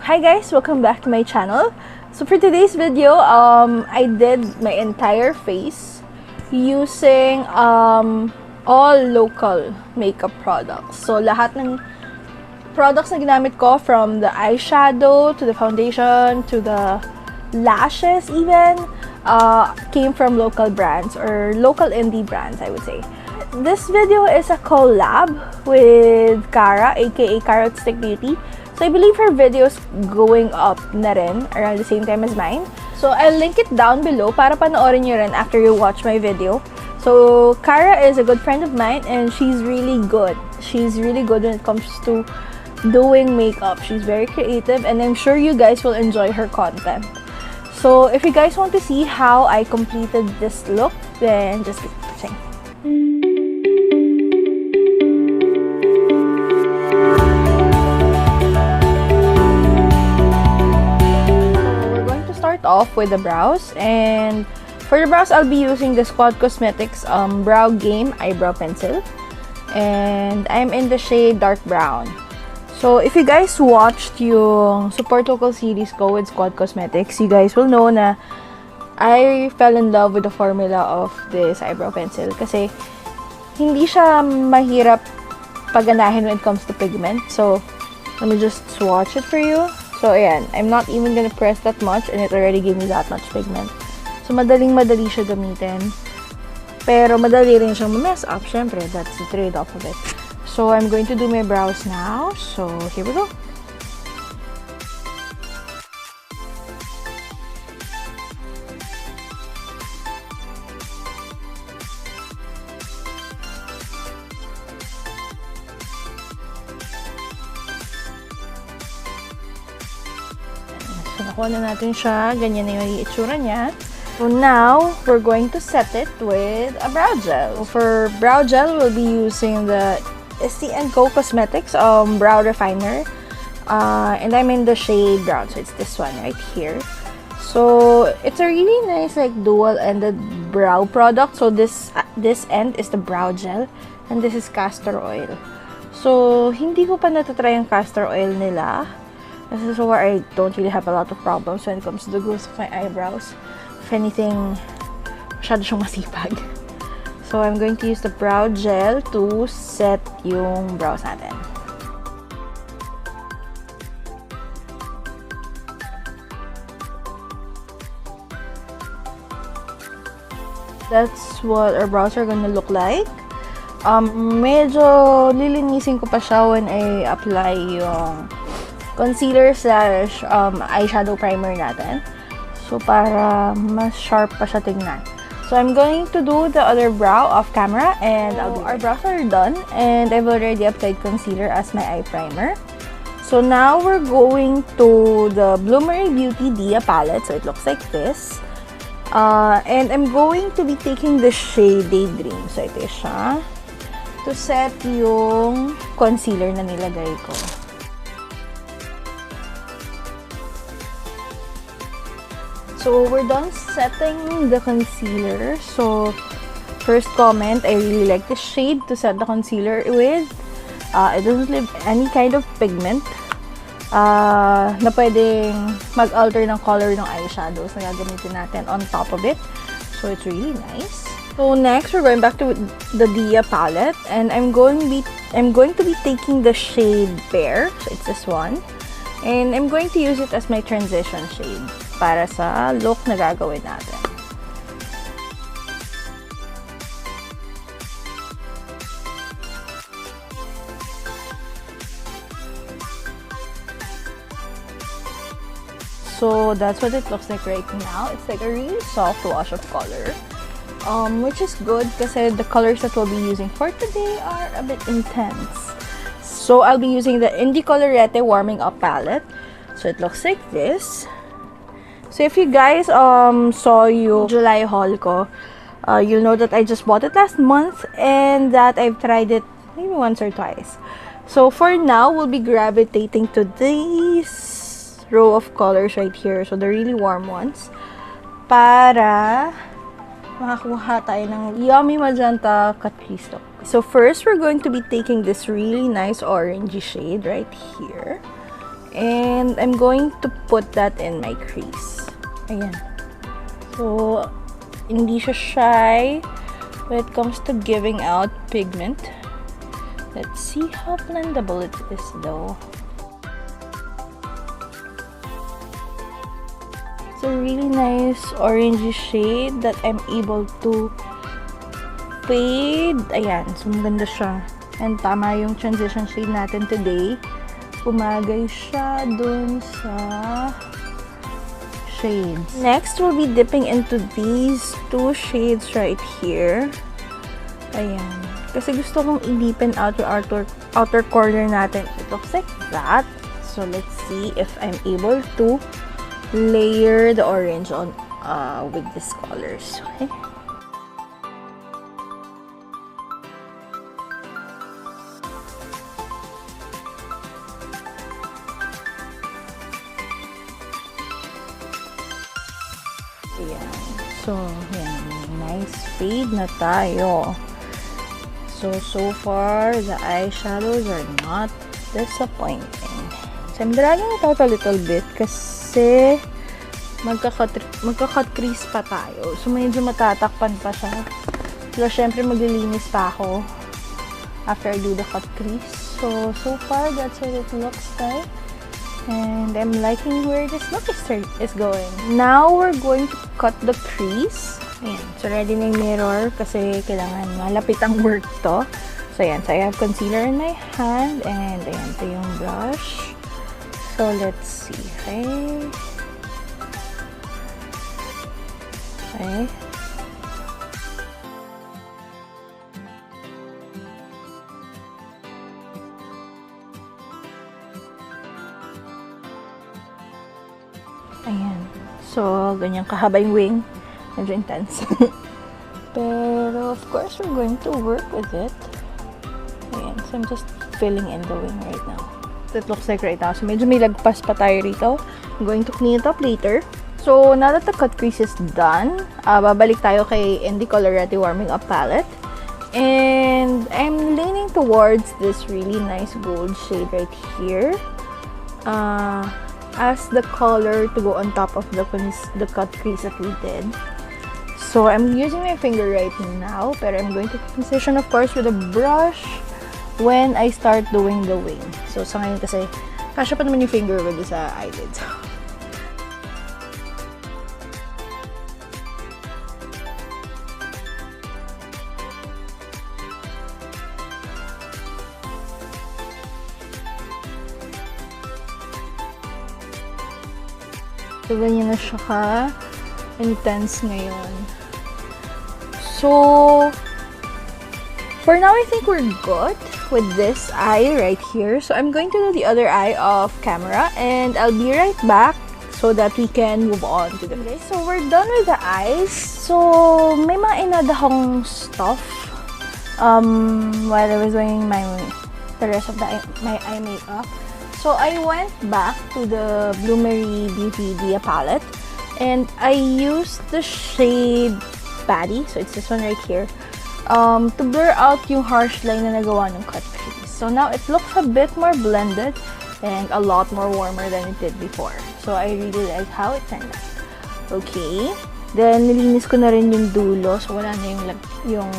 Hi guys, welcome back to my channel. So for today's video, I did my entire face using all local makeup products. So lahat ng products na ginamit ko, from the eyeshadow to the foundation to the lashes even, came from local brands or local indie brands, I would say. This video is a collab with Cara, aka Carrotstick Beauty. So I believe her videos going up na rin around the same time as mine. So I'll link it down below para panoorin nyo rin after you watch my video. So Cara is a good friend of mine and she's really good. She's really good when it comes to doing makeup. She's very creative and I'm sure you guys will enjoy her content. So if you guys want to see how I completed this look, then just keep watching. Off with the brows, and for the brows I'll be using the Squad Cosmetics Brow Game Eyebrow Pencil, and I'm in the shade dark brown. So if you guys watched yung Support Local series ko with Squad Cosmetics, you guys will know na I fell in love with the formula of this eyebrow pencil kasi hindi siya mahirap paganahin when it comes to pigment. So let me just swatch it for you. So, ayan. I'm not even gonna press that much and it already gave me that much pigment. So, madaling-madali siya gamitin. Pero, madali rin siyang mess up. Syempre, that's the trade-off of it. So, I'm going to do my brows now. So, here we go. So, nakuha na natin siya. Ganyan na yung itsura niya. So, now, we're going to set it with a brow gel. So, for brow gel, we'll be using the ST&Co Cosmetics Brow Refiner. And I'm in the shade brown. So, it's this one right here. So, it's a really nice, like, dual-ended brow product. So, this end is the brow gel. And this is castor oil. So, hindi ko pa natatry yung castor oil nila. This is where I don't really have a lot of problems when it comes to the growth of my eyebrows. If anything, masyado siyang masipag. So, I'm going to use the brow gel to set yung brows natin. That's what our brows are gonna look like. Medyo lilinisin ko pa siya when I apply yung concealer slash eyeshadow primer natin. So, para mas sharp pa siya tignan. So, I'm going to do the other brow off camera and our brows are done and I've already applied concealer as my eye primer. So, now we're going to the Bloomery Beauty Dia palette. So, it looks like this. And I'm going to be taking the shade Daydream. So, ito siya. To set yung concealer na nilagay ko. So, we're done setting the concealer. So, first comment, I really like this shade to set the concealer with. It doesn't leave any kind of pigment na pwedeng mag-alter ng color ng eyeshadows na gagamitin natin on top of it. So, it's really nice. So, next, we're going back to the Dia palette. And I'm going to be taking the shade Pear. So, it's this one. And I'm going to use it as my transition shade para sa look na gagawin natin. So that's what it looks like right now. It's like a really soft wash of color, which is good kasi the colors that we'll be using for today are a bit intense. So I'll be using the Indie Colorete Warming Up palette. So it looks like this. So if you guys saw yung July haul ko, you'll know that I just bought it last month and that I've tried it maybe once or twice. So for now, we'll be gravitating to this row of colors right here. So the really warm ones. Para makakuha tayo ng yummy magenta cut crease look. So first, we're going to be taking this really nice orangey shade right here. And I'm going to put that in my crease. Ayan. So, hindi siya shy when it comes to giving out pigment. Let's see how blendable it is though. It's a really nice orangey shade that I'm able to fade. Ayan, so maganda siya. And tama yung transition shade natin today. Pumagay siya dun sa shades. Next, we'll be dipping into these two shades right here. Ayan. Kasi gusto kong i-deepen out yung outer corner natin. It looks like that. So, let's see if I'm able to layer the orange on with these colors. Okay? Ayan. So, yan. Nice fade na tayo. So far, the eyeshadows are not disappointing. So, I'm dragging it out a little bit kasi magka-cut crease pa tayo. So, medyo matatakpan pa siya. So, syempre, maglilinis pa ako after I do the cut crease. So far, that's what it looks like. And I'm liking where this look is going. Now, we're going to cut the crease. Ayan. So, ready na yung mirror kasi kailangan malapit ang work to. So, ayan. So, I have concealer in my hand. And, ayan. Ito yung brush. So, let's see. Okay. Okay. Ayan. So, ganyan kahaba yung wing. Medyo intense. Pero, of course, we're going to work with it. Ayan. So, I'm just filling in the wing right now. So, it looks like right now. So, medyo may lagpas pa tayo rito. I'm going to clean it up later. So, now that the cut crease is done, babalik tayo kay Indie Coloretti Warming Up Palette. And, I'm leaning towards this really nice gold shade right here. As the color to go on top of the cut crease that we did. So, I'm using my finger right now, pero I'm going to transition, of course, with a brush when I start doing the wing. So, sa ngayon kasi, kasya pa naman yung finger ko sa eyelids. So, ganyan na siya ka-intense ngayon. So, for now, I think we're good with this eye right here. So, I'm going to do the other eye off camera and I'll be right back so that we can move on to the face. So, we're done with the eyes. So, may mga inad akong stuff while I was doing the rest of my eye makeup. So, I went back to the Bloomery Beauty Dia palette and I used the shade Baddie, so it's this one right here, to blur out yung harsh line na nagawa ng cut crease. So, now it looks a bit more blended and a lot more warmer than it did before. So, I really like how it turned out. Okay. Then, nilinis ko na rin yung dulo. So, wala na yung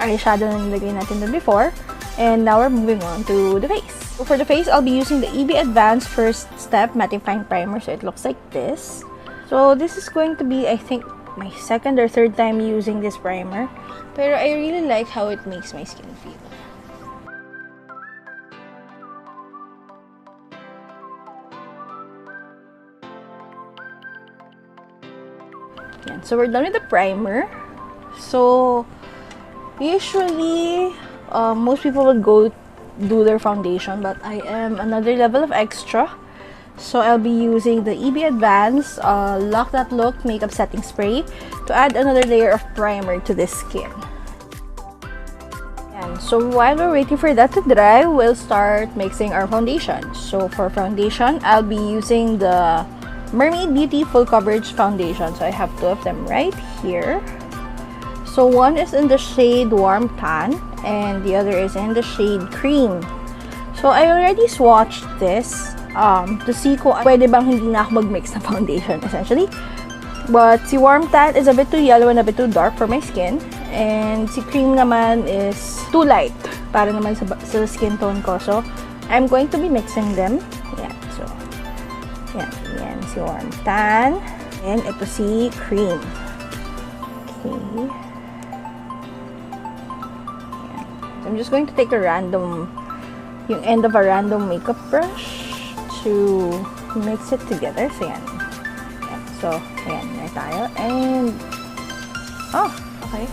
eyeshadow na nilagay natin doon before. And now, we're moving on to the face. So for the face, I'll be using the EB Advanced First Step Mattifying Primer. So it looks like this. So this is going to be, I think, my second or third time using this primer. Pero I really like how it makes my skin feel. Yan. So we're done with the primer. So usually, most people would go do their foundation, but I am another level of extra. So I'll be using the EB Advanced Lock That Look Makeup Setting Spray to add another layer of primer to this skin. And so while we're waiting for that to dry, we'll start mixing our foundation. So for foundation, I'll be using the Mermaid Beauty Full Coverage Foundation. So I have two of them right here. So one is in the shade Warm Tan and the other is in the shade Cream. So I already swatched this to see kung pwede bang hindi na ako mag-mix ng foundation, essentially. But si Warm Tan is a bit too yellow and a bit too dark for my skin. And si Cream naman is too light para naman sa skin tone ko. So, I'm going to be mixing them. Yan. So, yan si Warm Tan. And ito si Cream. Okay. Yan. So, I'm just going to take yung end of a random makeup brush to mix it together. So, yan. So, ayan na tayo. And, okay.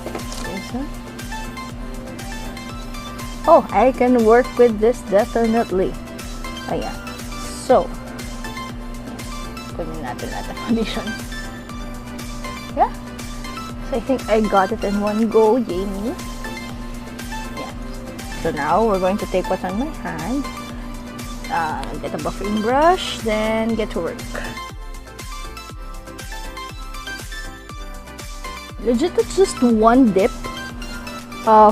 Oh, I can work with this definitely. Ayan. So, kunin natin foundation. Yeah. So, I think I got it in one go. Yay me. Yeah. So, now, we're going to take what's on my hand. Get a buffing brush, then get to work. Legit, it's just one dip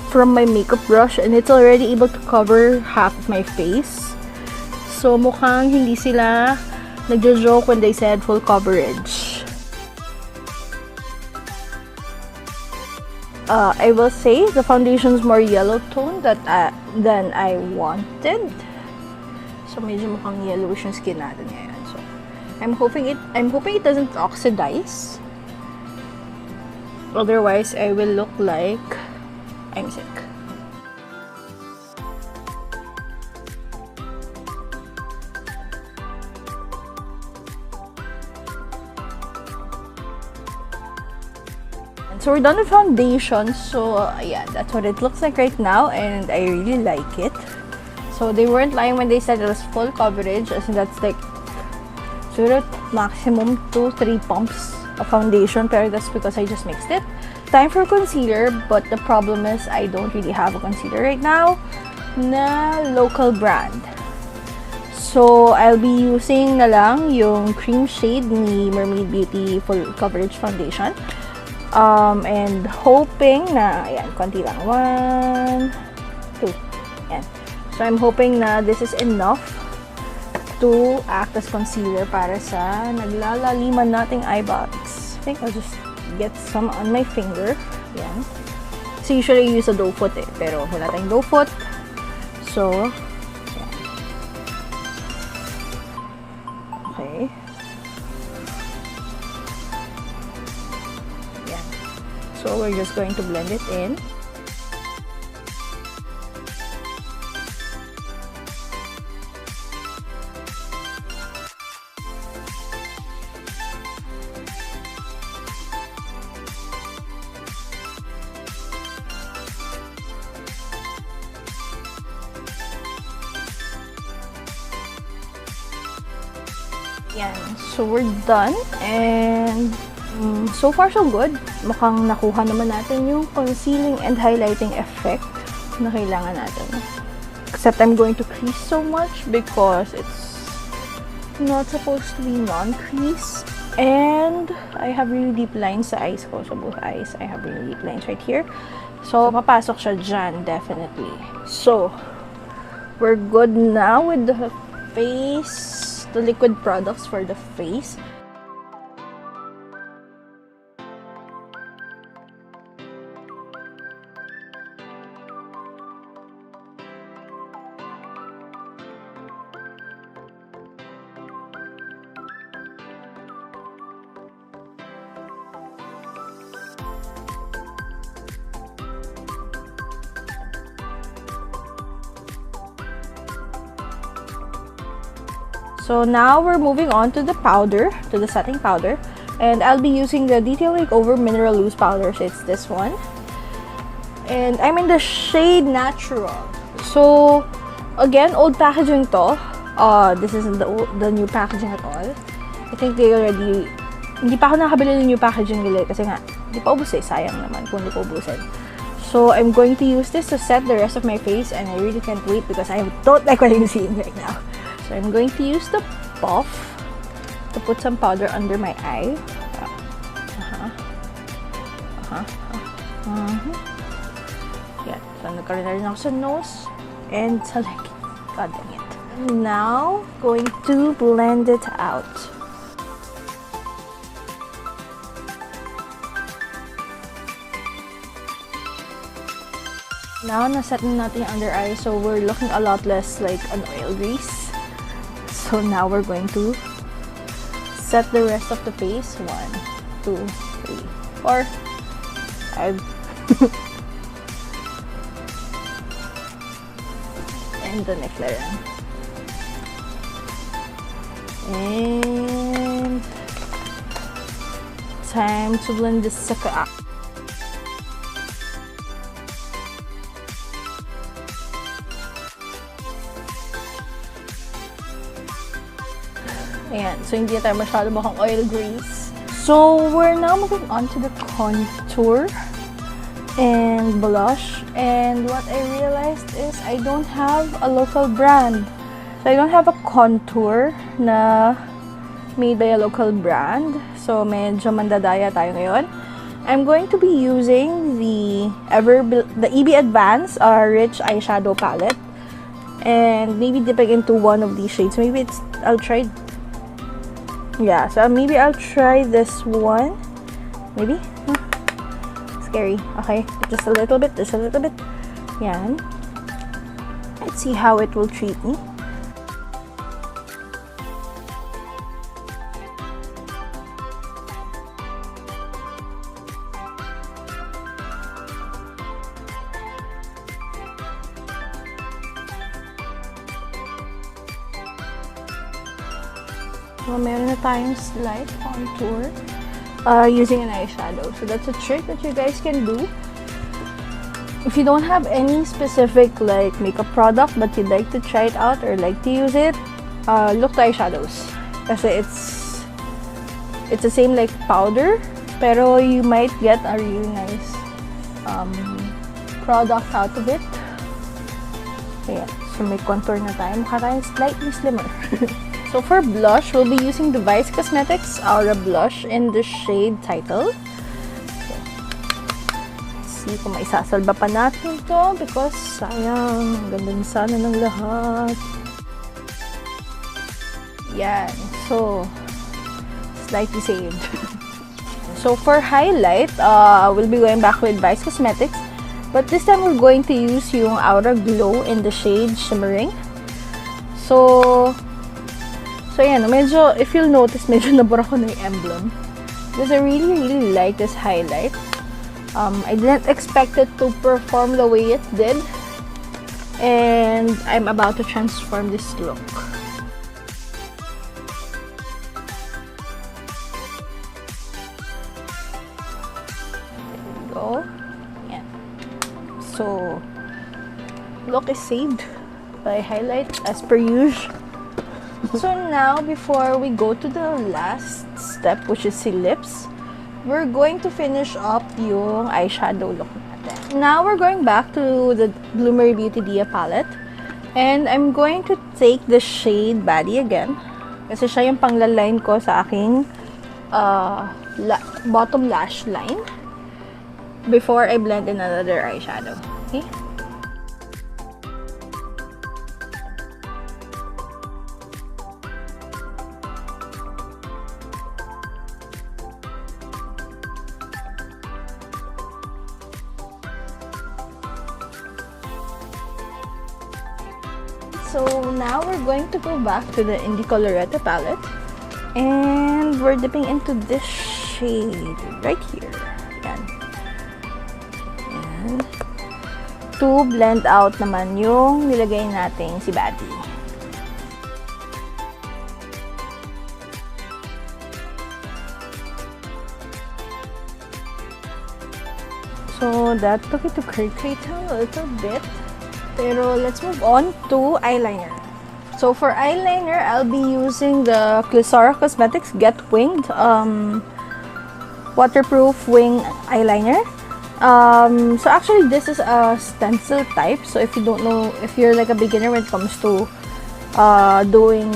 from my makeup brush and it's already able to cover half of my face. So, mukhang hindi sila nagjo-joke when they said full coverage. I will say the foundation is more yellow tone than I wanted. So, medyo mukhang yellowish yung skin natin ngayon. So, I'm hoping it doesn't oxidize. Otherwise, I will look like I'm sick. And so we're done with foundation. So yeah, that's what it looks like right now, and I really like it. So they weren't lying when they said it was full coverage, as in that's like sort of maximum 2-3 pumps of foundation, pero that's because I just mixed it. Time for concealer, but the problem is I don't really have a concealer right now na local brand. So, I'll be using na lang yung cream shade ni Mermaid Beauty Full Coverage Foundation. And hoping na, ayan, konti lang. 1, 2, ayan. So, I'm hoping na this is enough to act as concealer para sa naglalaliman nating eye bags. I think I'll just get some on my finger. Yan. So usually I use a doe foot pero wala tayong doe foot. So, yan. Okay. Yan. So we're just going to blend it in. Yan. So, we're done. And, so far, so good. Mukhang nakuha naman natin yung concealing and highlighting effect na kailangan natin. Except, I'm going to crease so much because it's not supposed to be non-crease. And, I have really deep lines sa eyes ko. So, both eyes, I have really deep lines right here. So, papasok siya dyan, definitely. So, we're good now with the face. The liquid products for the face. So now we're moving on to the powder, to the setting powder. And I'll be using the Detail Makeover Mineral Loose Powder. So it's this one. And I'm in the shade Natural. So, again, old packaging to. This isn't the new packaging at all. I think they already... Hindi pa ako nakabili ng new packaging nila kasi nga, hindi pa ubus sayang naman kung hindi pa ubusin. So, I'm going to use this to set the rest of my face and I really can't wait because I don't like what I'm seeing right now. So, I'm going to use the puff to put some powder under my eye. Yan. So, nagkaroon na rin ako sa nose and sa leg. God dang it. Now, going to blend it out. Now, naset na natin yung under eye, so we're looking a lot less like an oil grease. So now we're going to set the rest of the face. 1, 2, 3, 4, 5. And the neckline. And time to blend this sucker up. Ayan. So, hindi tayo masyado mukhang oil grease. So, we're now moving on to the contour and blush. And what I realized is I don't have a local brand. So, I don't have a contour na made by a local brand. So, medyo mandadaya tayo ngayon. I'm going to be using the EB Advance Rich Eyeshadow Palette. And maybe dipping into one of these shades. Maybe I'll try. Yeah, so maybe I'll try this one. Maybe? Scary. Okay, just a little bit, just a little bit. Yan. Let's see how it will treat me. So, meron na tayong slight contour using an eyeshadow. So, that's a trick that you guys can do. If you don't have any specific like makeup product but you'd like to try it out or like to use it, look to eyeshadows. Kasi it's the same like powder, pero you might get a really nice product out of it. Ayan. So, may contour na tayo. Mukha tayong slightly slimmer. So for blush, we'll be using the Vice Cosmetics Aura Blush in the shade Title. So, let's see kung maisasalba pa natin to because sayang, ganda na sana ng lahat. Yan. So, slightly saved. So for highlight, we'll be going back with Vice Cosmetics. But this time, we're going to use yung Aura Glow in the shade Shimmering. So yan, medyo, if you'll notice, medyo nabura ko na yung emblem. Because I really like this highlight. I didn't expect it to perform the way it did. And I'm about to transform this look. There we go. Yan. So, look is saved by highlight as per usual. So now, before we go to the last step, which is the lips, we're going to finish up yung eyeshadow look natin. Now, we're going back to the Bloomery Beauty Dia palette. And I'm going to take the shade Baddie again. Kasi siya yung panglaline ko sa aking bottom lash line. Before I blend in another eyeshadow. Okay? So now we're going to go back to the Indie Coloretta palette and we're dipping into this shade right here. Yan. And to blend out naman yung nilagay nating si Baddie. So that took it to create a little bit. Pero let's move on to eyeliner. So for eyeliner, I'll be using the Cara Cosmetics Get Winged waterproof wing eyeliner. So actually, this is a stencil type. So if you don't know, if you're like a beginner when it comes to doing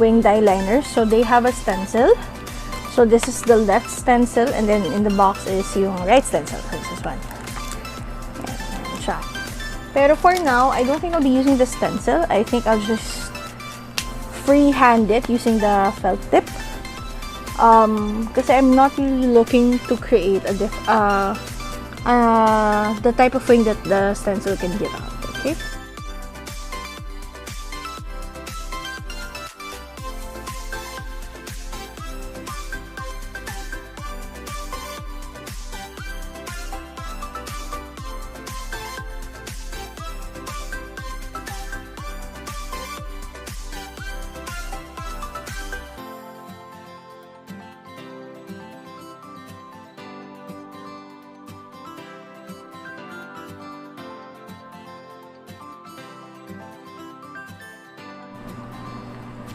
winged eyeliner, so they have a stencil. So this is the left stencil, and then in the box is yung right stencil. So this is one. Ayan siya. Pero for now, I don't think I'll be using the stencil. I think I'll just freehand it using the felt tip. Because I'm not really looking to create a the type of wing that the stencil can give out. Okay.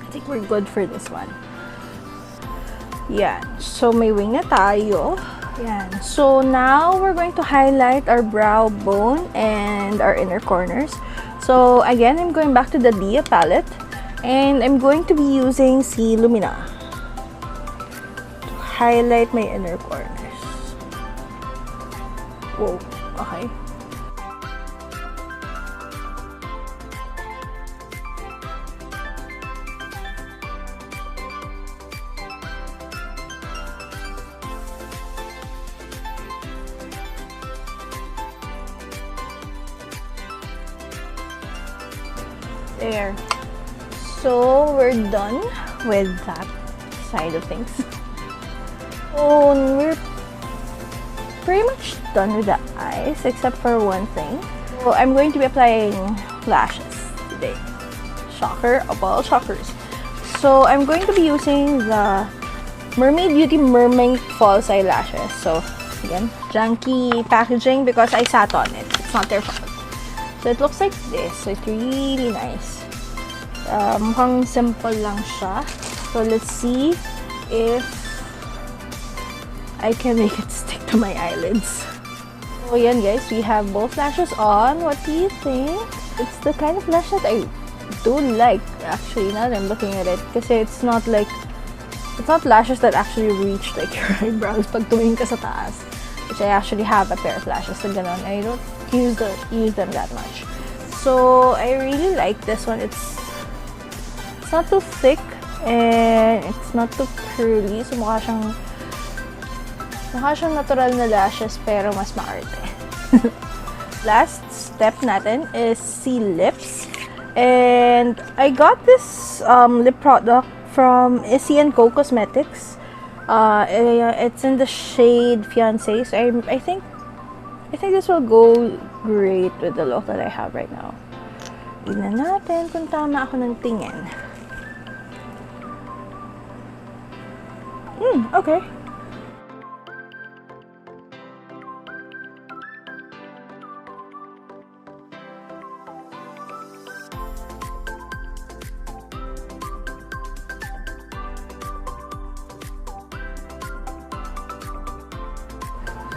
I think we're good for this one. Yeah. So may wing na tayo. Yeah. So now we're going to highlight our brow bone and our inner corners. So again, I'm going back to the Dia palette, and I'm going to be using C Lumina to highlight my inner corners. Whoa. Okay. There. So we're done with that side of things. So we're pretty much done with the eyes except for one thing. So I'm going to be applying lashes today. Shocker of all shockers. So I'm going to be using the Mermaid Beauty Mermaid False Eyelashes. So again, junky packaging because I sat on it. It's not their fault. So it looks like this. So it's really nice. Mukhang simple lang siya. So let's see if I can make it stick to my eyelids. So yan guys, we have both lashes on. What do you think? It's the kind of lash that I do like actually, now that I'm looking at it. Kasi it's not lashes that actually reach like your eyebrows pag tumingin ka sa taas. Which I actually have a pair of lashes na ganon. I don't use them that much. So I really like this one. It's not too thick and it's not too curly. So mukha siyang natural na lashes pero mas maarte. Last step natin is C lips. And I got this lip product from Issy & Co Cosmetics. It's in the shade Fiancé. So I think this will go great with the look that I have right now. Tignan natin kung tama ako ng tingin. Okay.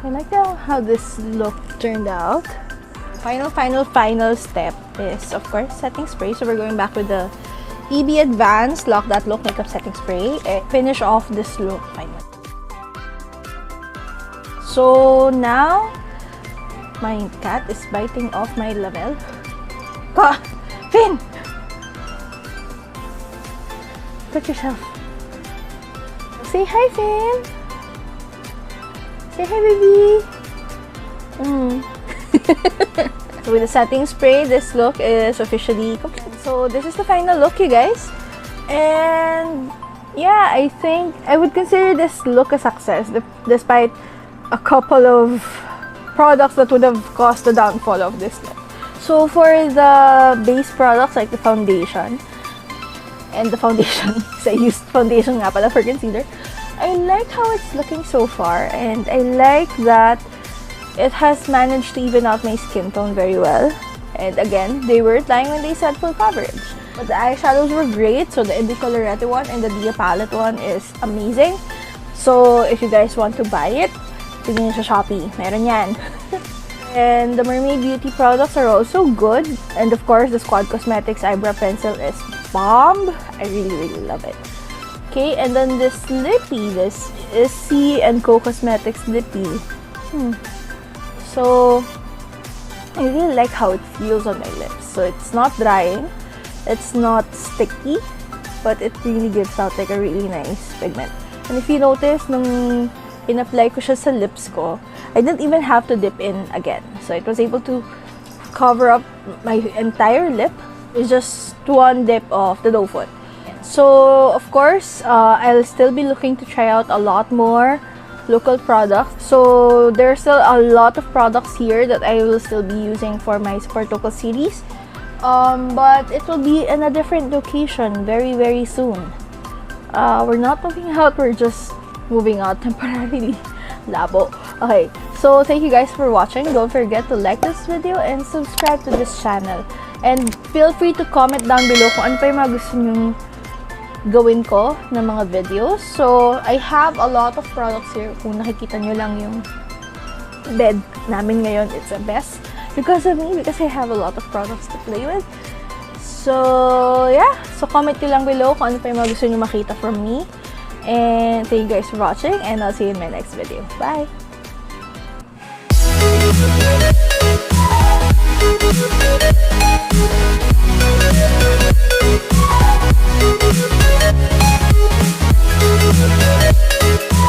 I like how this look turned out. Final step is, of course, setting spray. So we're going back with the EB Advanced Lock That Look Makeup Setting Spray and finish off this look finally. So now, my cat is biting off my label. Finn! Put yourself. Say hi, Finn! Say hi, baby! So with the setting spray, this look is officially complete. So this is the final look, you guys. And yeah, I think I would consider this look a success despite a couple of products that would have caused the downfall of this look. So for the base products like the foundation, because I used foundation nga pala for concealer, I like how it's looking so far, and I like that it has managed to even out my skin tone very well. And again, they weren't lying when they said full coverage. But the eyeshadows were great. So the Indie Colorette one and the Dia palette one is amazing. So if you guys want to buy it, tingin nyo sa Shopee. Meron yan. And the Mermaid Beauty products are also good. And of course, the Squad Cosmetics eyebrow pencil is bomb. I really love it. Okay, and then this lippy, this is C & Co Cosmetics lippy. So I really like how it feels on my lips. So it's not drying, it's not sticky, but it really gives out like a really nice pigment. And if you notice, nung in-apply ko siya sa lips ko, I didn't even have to dip in again. So it was able to cover up my entire lip with just one dip of the doe foot. So of course, I'll still be looking to try out a lot more local products. So there's still a lot of products here that I will still be using for my Support Local series. But it will be in a different location very, very soon. We're not moving out, we're just moving out temporarily. Labo. Okay, so thank you guys for watching. Don't forget to like this video and subscribe to this channel. And feel free to comment down below kung ano pa yung mga gusto nyong gawin ko na mga videos. So, I have a lot of products here. Kung nakikita nyo lang yung bed namin ngayon, it's a mess because of me, because I have a lot of products to play with. So, yeah. So, comment nyo lang below kung ano pa yung mga gusto nyo makita from me. And thank you guys for watching, and I'll see you in my next video. Bye!